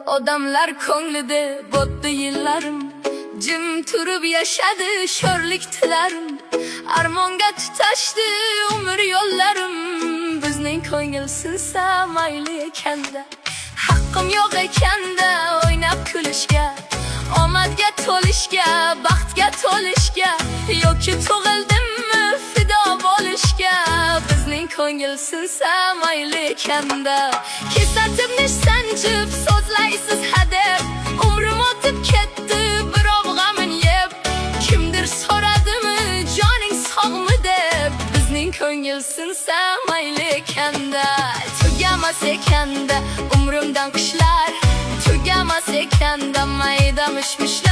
Odamlar ko'nglida botdi yillarim, jim turib yashadi sho'rlik tilarim. Armonga tutashdi umr yo'llarim, bizning ko'ngil sinsa mayli ekanda. Haqqim yo'q ekanda o'ynab kulishga, omadga to'lishga, baxtga to'lishga, yoki tug'ildimmi fido bo'lishga. Bizning ko'ngil sinsa mayli ekanda. Kesatibni sanjib so'zlaysiz hadeb, umrim o'tib ketdi birov g'amin yeb. Kimdir so'radimi joning sog'mi deb, bizning ko'ngil sinsa mayli ekanda. Tugamas ekanda umrimdan qishlar, tugamas ekanda mayda mishmishlar.